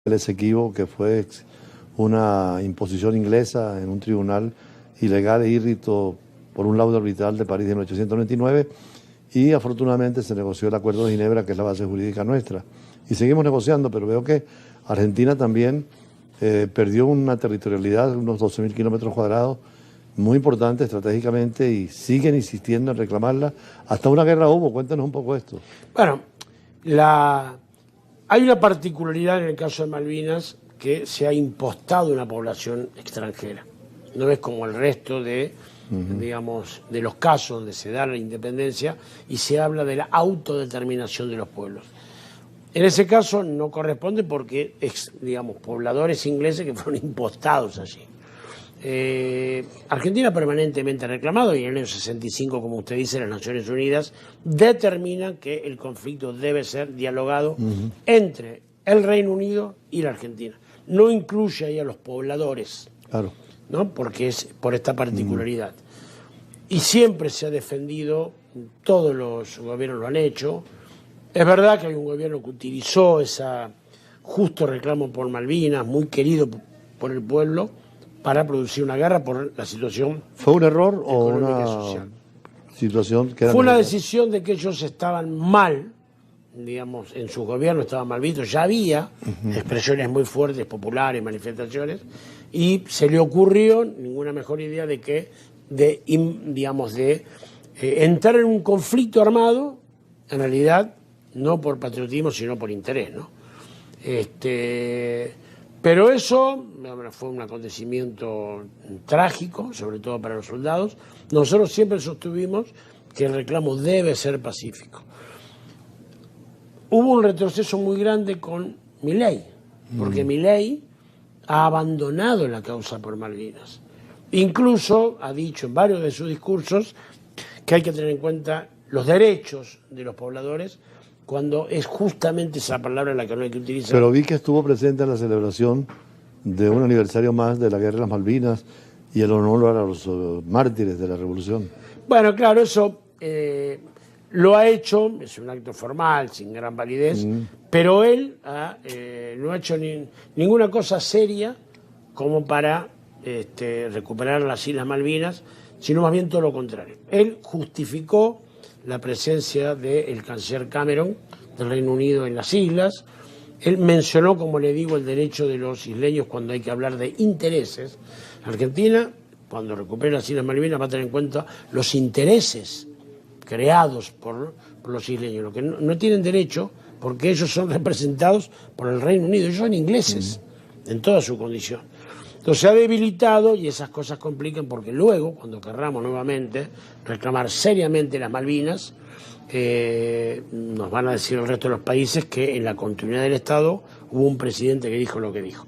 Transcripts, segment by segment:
el Esequibo, que fue una imposición inglesa en un tribunal ilegal e írrito por un laudo arbitral de París de 1899, y afortunadamente se negoció el Acuerdo de Ginebra, que es la base jurídica nuestra. Y seguimos negociando, pero veo que Argentina también perdió una territorialidad de unos 12.000 kilómetros cuadrados, muy importante estratégicamente, y siguen insistiendo en reclamarla. Hasta una guerra hubo. Cuéntanos un poco esto. Bueno, hay una particularidad en el caso de Malvinas, que se ha impostado una población extranjera. No es como el resto de, digamos, de los casos donde se da la independencia y se habla de la autodeterminación de los pueblos. En ese caso no corresponde porque es, digamos, pobladores ingleses que fueron impostados allí. Argentina permanentemente ha reclamado, y en el año 65, como usted dice, las Naciones Unidas determinan que el conflicto debe ser dialogado entre el Reino Unido y la Argentina. No incluye ahí a los pobladores, claro, ¿no? Porque es por esta particularidad. Y siempre se ha defendido, todos los gobiernos lo han hecho. Es verdad que hay un gobierno que utilizó ese justo reclamo por Malvinas, muy querido por el pueblo, para producir una guerra por la situación. ¿Fue un error o una situación que era Fue una necesaria? decisión de que ellos estaban mal, digamos, en su gobierno estaban mal vistos, ya había expresiones muy fuertes, populares, manifestaciones, y se le ocurrió ninguna mejor idea de que, entrar en un conflicto armado, en realidad, no por patriotismo, sino por interés, ¿no? Pero eso fue un acontecimiento trágico, sobre todo para los soldados. Nosotros siempre sostuvimos que el reclamo debe ser pacífico. Hubo un retroceso muy grande con Milei, porque Milei ha abandonado la causa por Malvinas. Incluso ha dicho en varios de sus discursos que hay que tener en cuenta los derechos de los pobladores, cuando es justamente esa palabra la que no hay que utilizar. Pero vi que estuvo presente en la celebración de un aniversario más de la Guerra de las Malvinas y el honor a los mártires de la Revolución. Bueno, claro, eso lo ha hecho, es un acto formal, sin gran validez, pero él no ha hecho ninguna cosa seria como para recuperar las Islas Malvinas, sino más bien todo lo contrario. Él justificó la presencia del canciller Cameron del Reino Unido en las islas. Él mencionó, como le digo, el derecho de los isleños cuando hay que hablar de intereses. Argentina, cuando recupere las Islas Malvinas, va a tener en cuenta los intereses creados por los isleños, lo que no tienen derecho, porque ellos son representados por el Reino Unido, ellos son ingleses en toda su condición. Entonces se ha debilitado y esas cosas complican, porque luego, cuando querramos nuevamente reclamar seriamente las Malvinas, nos van a decir el resto de los países que en la continuidad del Estado hubo un presidente que dijo lo que dijo.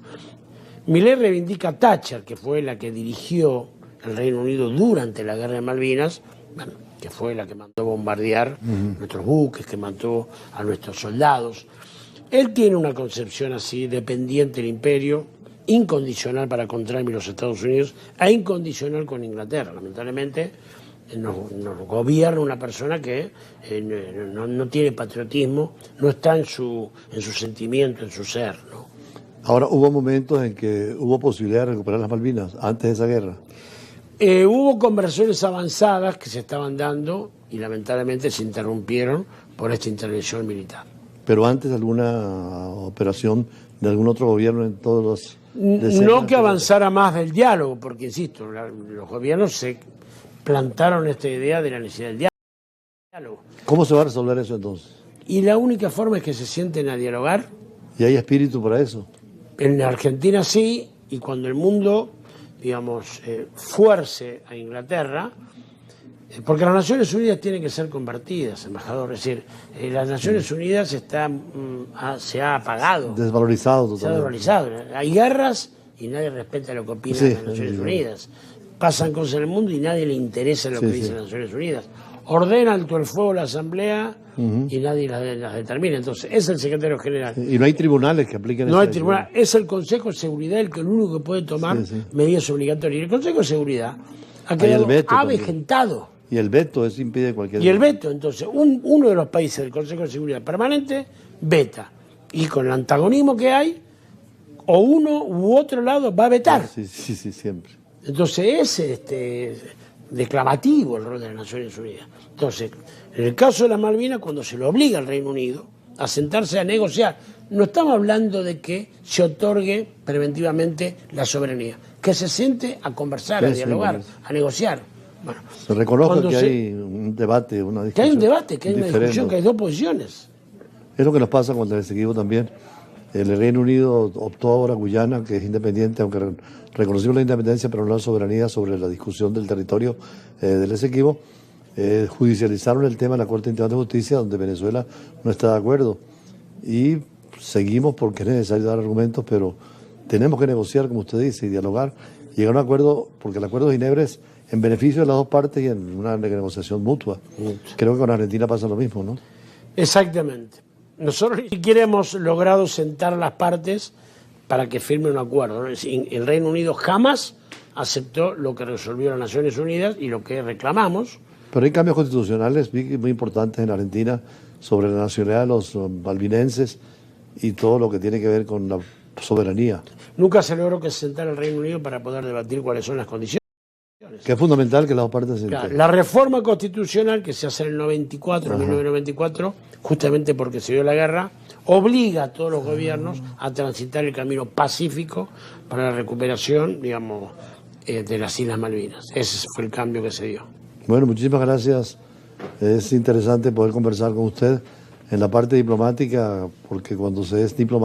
Milei reivindica a Thatcher, que fue la que dirigió el Reino Unido durante la Guerra de Malvinas, bueno, que fue la que mandó bombardear nuestros buques, que mató a nuestros soldados. Él tiene una concepción así, dependiente del imperio, incondicional para con Trump y los Estados Unidos, e incondicional con Inglaterra. Lamentablemente nos gobierna una persona que no tiene patriotismo, no está en su sentimiento, en su ser, ¿no? Ahora, hubo momentos en que hubo posibilidad de recuperar las Malvinas antes de esa guerra. Hubo conversaciones avanzadas que se estaban dando y lamentablemente se interrumpieron por esta intervención militar. Pero antes alguna operación de algún otro gobierno en todos los... No que avanzara más del diálogo, porque insisto, los gobiernos se plantaron esta idea de la necesidad del diálogo. ¿Cómo se va a resolver eso entonces? Y la única forma es que se sienten a dialogar. ¿Y hay espíritu para eso? En Argentina sí, y cuando el mundo, digamos, fuerce a Inglaterra, porque las Naciones Unidas tienen que ser convertidas, embajador. Es decir, las Naciones Unidas se ha apagado. Desvalorizado totalmente. Se ha desvalorizado. Hay guerras y nadie respeta lo que opinan las Naciones Unidas. Pasan cosas en el mundo y nadie le interesa lo que dicen las Naciones Unidas. Ordena alto el fuego la Asamblea y nadie las determina. Entonces, es el secretario general. Y no hay tribunales que apliquen eso. No hay tribunal. Es el Consejo de Seguridad el único que puede tomar medidas obligatorias. Y el Consejo de Seguridad ha quedado avejentado. Y el veto, eso impide cualquier... Y el veto, entonces, uno de los países del Consejo de Seguridad Permanente veta. Y con el antagonismo que hay, o uno u otro lado va a vetar. Sí, sí, sí, siempre. Entonces es declamativo el rol de las Naciones Unidas. Entonces, en el caso de las Malvinas, cuando se lo obliga al Reino Unido a sentarse a negociar, no estamos hablando de que se otorgue preventivamente la soberanía, que se siente a conversar, a dialogar, a negociar. Bueno, se reconoce que hay un debate, una discusión. Que hay un debate, que hay una discusión, que hay dos posiciones. Es lo que nos pasa con el Esequibo también. El Reino Unido optó ahora Guyana, que es independiente, aunque reconoció la independencia, pero no la soberanía sobre la discusión del territorio del Esequibo. Judicializaron el tema en la Corte Internacional de Justicia, donde Venezuela no está de acuerdo. Y seguimos porque es necesario dar argumentos, pero tenemos que negociar, como usted dice, y dialogar, y llegar a un acuerdo, porque el acuerdo de Ginebra es en beneficio de las dos partes y en una negociación mutua. Creo que con Argentina pasa lo mismo, ¿no? Exactamente. Nosotros ni siquiera hemos logrado sentar las partes para que firme un acuerdo, ¿no? El Reino Unido jamás aceptó lo que resolvió las Naciones Unidas y lo que reclamamos. Pero hay cambios constitucionales muy importantes en Argentina sobre la nacionalidad de los malvinenses y todo lo que tiene que ver con la soberanía. Nunca se logró que se sentara el Reino Unido para poder debatir cuáles son las condiciones. Que es fundamental que las dos partes se Claro, enteren. la reforma constitucional que se hace en el 94, 1994, justamente porque se dio la guerra, obliga a todos los gobiernos a transitar el camino pacífico para la recuperación, digamos, de las Islas Malvinas. Ese fue el cambio que se dio. Bueno, muchísimas gracias. Es interesante poder conversar con usted en la parte diplomática, porque cuando se es diplomático